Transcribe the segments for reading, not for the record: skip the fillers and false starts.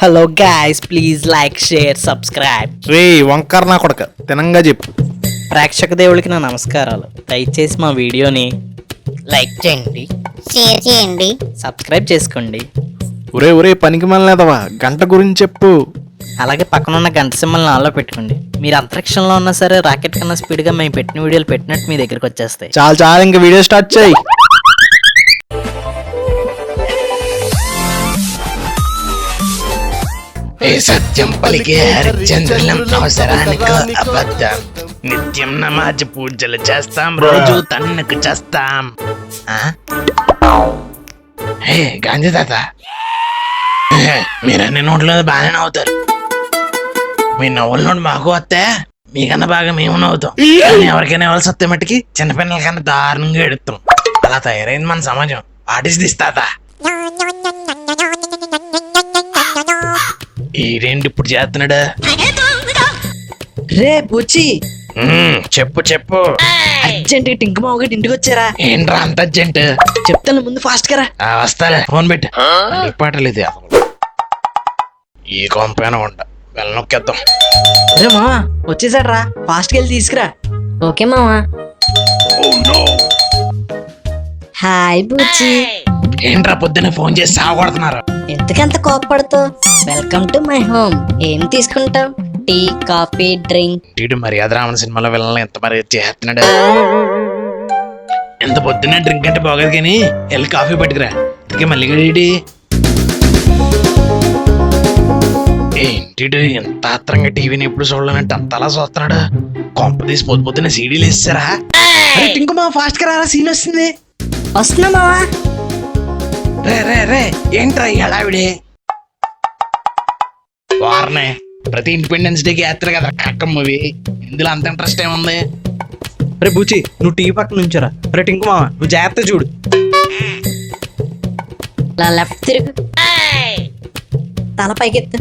Hello guys, please like, share, subscribe. రే వంకర్ నా కొడక తినంగా చెప్పు. ప్రేక్షక దేవుడికి నా నమస్కారాలు. దయచేసి మా వీడియోని లైక్ చేయండి, షేర్ చేయండి, సబ్స్క్రైబ్ చేసుకోండి. ఒరే పనికి మనలేదవా, గంట గురించి చెప్పు. అలాగే పక్కనున్న గంట సింబల్ని ఆన్లో పెట్టుకోండి. మీరు అంతరిక్షంలో ఉన్నా సరే రాకెట్ కన్నా స్పీడ్గా మేము పెట్టిన వీడియోలు పెట్టినట్టు మీ దగ్గరికి వచ్చేస్తాయి. చాలా ఇంకా వీడియో స్టార్ట్ చేయి. ఏ సత్యం పలికే హరిచంద్రులం అవసరానికి అబద్ధం. నిత్యం నమాజ్ పూజలు చేస్తాం, రోజు తన్నుకు చేస్తాం. హే గాంధీ తాత, మీరన్ని నోట్లో బాగానే నవ్వుతారు. మీ నవ్వుల నోటి మాకు వస్తే మీకన్నా బాగా మేము నవ్వుతాం. కానీ ఎవరికైనా ఎవరు సత్యం మట్టికి చిన్నపిల్లల కన్నా దారుణంగా ఎడుతాం. అలా తయారైంది మన సమాజం. ఆర్టిస్ట్ తాత ఈరేంటి ఇప్పుడు చేస్తున్నాడా? రే బుచ్చి, చెప్పు అర్జెంట్ గా టింకు మావ గారి ఇంటికి వచ్చారా? ఏంట్రా అంత అర్జెంట్? చెప్తాను ముందు ఫాస్ట్ గా రా. వస్తాలే, ఫోన్ పెట్టు. పాటలేదు ఈ కొంపైన ఉండ వెళ్ళనొక్కేద్దాం. రే మావా వచ్చేసాడు రా, ఫాస్ట్ గా వెళ్ళి తీసుకురా. ఓకే మావా. హాయ్ బుచ్చి, ఏంట్రా పొద్దున్న ఫోన్ చేసి సాగొడుతున్నారు? ఎందుకంత కోపపడుతావు? Welcome to my home. ఏం తీసుకుంటావు? Tea, coffee, drink? వీడు మర్యాద రామన్ సినిమాలో వెళ్ళాలని ఎంత మర్యాద చేస్తున్నాడు. ఎంత పొద్దున్నే డ్రింక్ అంటే బాగోదు కానీ వెళ్ళి కాఫీ పట్టుకురా. ఇంకే మళ్ళీ గడి ఏంటి ఎంత ఆత్రంగా టీవీని ఎప్పుడు చూడాలంటే అంత అలా చూస్తున్నాడు. కొంప తీసి పొద్దున్న సీడీలు వేస్తారా? అరే టింకు మావ ఫాస్ట్ గా రా, సీన్ వస్తుంది. వస్తున్నా మావా. రే ఏంట్రా ఈ హడావిడి? వారనే ప్రతి ఇండిపెండెన్స్ డేకి వేస్తారు కదా అక్క మూవీ. ఇందులో అంత ఇంట్రెస్ట్ ఏముంది? రే బుచ్చి, నువ్వు టీవీ పక్కన నుంచారా. రే టింకు మావ నువ్వు జాగ్రత్త చూడు. అలా లెఫ్ట్ తిరుగు, తల పైకెత్తు.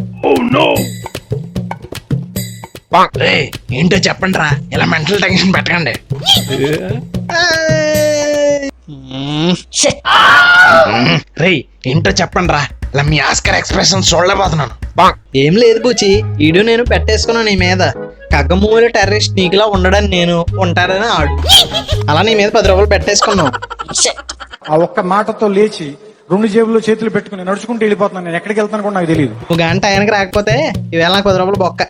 రే ఏంటో చెప్పండి రా, ఇలా మెంటల్ టెన్షన్ పెట్టకండి. Shit. రే ఏంటో చెప్పండి రా, ఇలా మీ ఆస్కర్ ఎక్స్ప్రెషన్ చూడలేకపోతున్నాను. ఏం లేదు బుచ్చి, ఈడు నేను పెట్టేసుకున్నాను నీ మీద. కగ్గమూల టెర్రరిస్ట్ నీకులా ఉండడని నేను, ఉంటారని ఆడు. అలా నీ మీద 10 రూపాయలు పెట్టేసుకున్నావు. Shit. ఆ ఒక్క మాటతో లేచి 2 జేబుల్లో చేతులు పెట్టుకుని నడుచుకుంటూ వెళ్ళిపోతున్నాను. నేను ఎక్కడికి వెళ్తాను కూడా నాకు తెలియదు. ఒక గంట ఆయనకి రాకపోతే ఈవేళ నాకు 10 రూపాయలు బొక్క.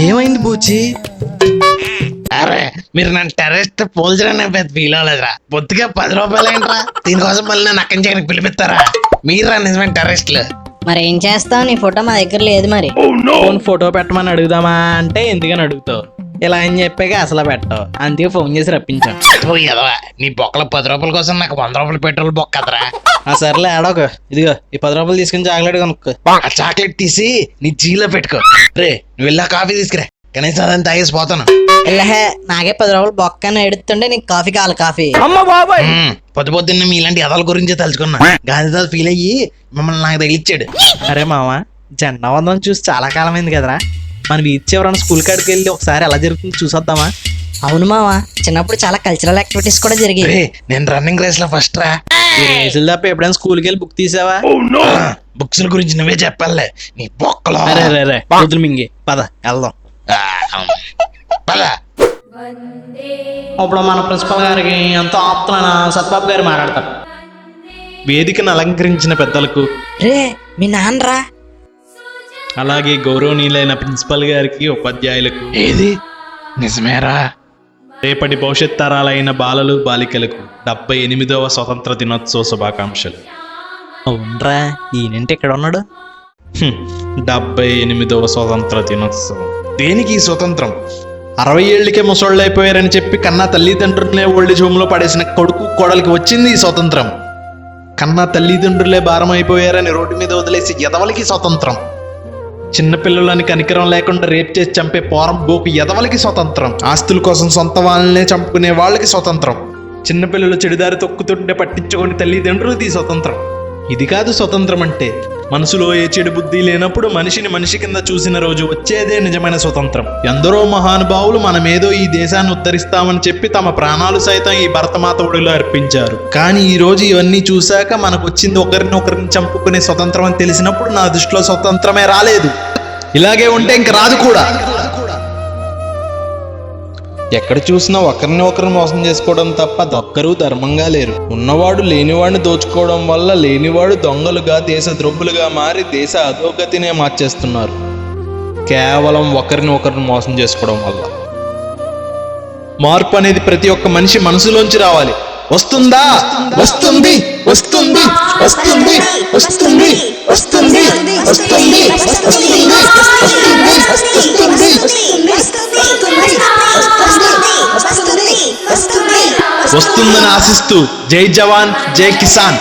ఏమైంది బూచి? అరే మీరు నన్ను టెర్రరిస్ట్ పోల్చడానికి పెద్ద ఫీల్ అవ్వలేదురా. పొద్దుగా 10 రూపాయలు ఏంట్రా? దీనికోసం మళ్ళీ నన్ను అక్కడి నుంచి పిలిపిస్తారా? మీరా నిజమైన టెర్రరిస్టులు? మరి ఏం చేస్తావు? నీ ఫోటో మా దగ్గర లేదు. మరి ఫోన్ ఫోటో పెట్టమని అడుగుదామా అంటే ఎందుకని అడుగుతావు? ఇలా అని చెప్పాక అసలు పెట్టావు, అందుకే ఫోన్ చేసి రప్పించాం. ఎదవా, నీ బొక్కల 10 రూపాయల కోసం నాకు 100 రూపాయలు పెట్రోల్ బొక్కదరా. సర్లే ఆడోక, ఇదిగో ఈ 10 రూపాయలు తీసుకుని చాక్లెట్ కొనుక్కో. ఆ చాక్లెట్ తీసి నీ జీలో పెట్టుకో. రే నువ్వు వెళ్ళా కాఫీ తీసుకురా, కనీసం అదని తాగేసి పోతాను. ఇల్లహే, నాకే 10 రూపాయలు బొక్క అని ఎడుతుంటే నీకు కాఫీ కావాలి. కాఫీ పొద్దున్న మీలాంటి ఎదల గురించే తలుచుకున్నా. గాంధీ ఫీల్ అయ్యి మిమ్మల్ని నాకు తగిలిచ్చాడు. అరే మామ, జెండా వందనం చూసి చాలా కాలం అయింది కదరా. మనం బీచ్ ఎవరన్నా స్కూల్ కాడికి వెళ్ళి ఒకసారి ఎలా జరుగుతుంది చూసొద్దామా? అవును మావా, చిన్నప్పుడు చాలా కల్చరల్ యాక్టివిటీస్ కూడా జరిగాయి. రే నేను రన్నింగ్ రేస్ లో ఫస్ట్ రా. ఈ రేసులు తప్ప ఎప్పుడైనా స్కూల్కి వెళ్ళి బుక్ తీసావా? బుక్స్ గురించి నువ్వే చెప్పాలే నీ బొక్కలో. అరే రోజులు మింగి పద వెళ్దాం. పద. అప్పుడు మన ప్రిన్సిపల్ గారికి ఎంతో ఆప్తులైన సత్బాబు గారు మాట్లాడతారు. వేదికను అలంకరించిన పెద్దలకు, రే మీ నాన్నరా. అలాగే గౌరవనీయులైన ప్రిన్సిపల్ గారికి, ఉపాధ్యాయులకు, ఏది నిజమేరా? రేపటి భవిష్యత్ తరాలైన బాలలు బాలికలకు 78వ స్వతంత్ర దినోత్సవ శుభాకాంక్షలు. అవునరా, ఈయనంటే ఇక్కడ ఉన్నాడు. 78వ స్వతంత్ర దినోత్సవం. దేనికి ఈ స్వతంత్రం? 60 ఏళ్ళకే ముసళ్ళు అయిపోయారని చెప్పి కన్నా తల్లిదండ్రులనే ఓల్డేజ్ హోమ్ లో పడేసిన కొడుకు కోడలికి వచ్చింది ఈ స్వతంత్రం. కన్నా తల్లిదండ్రులే భారం అయిపోయారని రోడ్డు మీద వదిలేసి ఎదవలకి స్వతంత్రం. చిన్నపిల్లలని కనికరం లేకుండా రేప్ చేసి చంపే పోరం బోకు ఎదవలకి స్వతంత్రం. ఆస్తుల కోసం సొంత వాళ్ళనే చంపుకునే వాళ్ళకి స్వతంత్రం. చిన్నపిల్లలు చెడుదారి తొక్కుతుంటే పట్టించుకొని తల్లిదండ్రులది స్వతంత్రం. ఇది కాదు స్వతంత్రం అంటే. మనసులో ఏ చెడు బుద్ధి లేనప్పుడు మనిషిని మనిషి కింద చూసిన రోజు వచ్చేదే నిజమైన స్వతంత్రం. ఎందరో మహానుభావులు మనమేదో ఈ దేశాన్ని ఉద్ధరిస్తామని చెప్పి తమ ప్రాణాలు సైతం ఈ భరతమాత ఒడిలో అర్పించారు. కానీ ఈ రోజు ఇవన్నీ చూశాక మనకు వచ్చింది ఒకరిని చంపుకునే స్వతంత్రం అని తెలిసినప్పుడు నా దృష్టిలో స్వతంత్రమే రాలేదు. ఇలాగే ఉంటే ఇంక రాదు కూడా. ఎక్కడ చూసినా ఒకరిని మోసం చేసుకోవడం తప్ప ఒక్కరూ ధర్మంగా లేరు. ఉన్నవాడు లేనివాడిని దోచుకోవడం వల్ల లేనివాడు దొంగలుగా దేశద్రోహులుగా మారి దేశ అధోగతినే మార్చేస్తున్నారు. కేవలం ఒకరిని మోసం చేసుకోవడం వల్ల. మార్పు అనేది ప్రతి ఒక్క మనిషి మనసులోంచి రావాలి. వస్తుందా? వస్తుంది వస్తుంది వస్తుంది వస్తుంది వస్తుంది వస్తుంది వస్తుందని ఆశిస్తూ జై జవాన్ జై కిసాన్.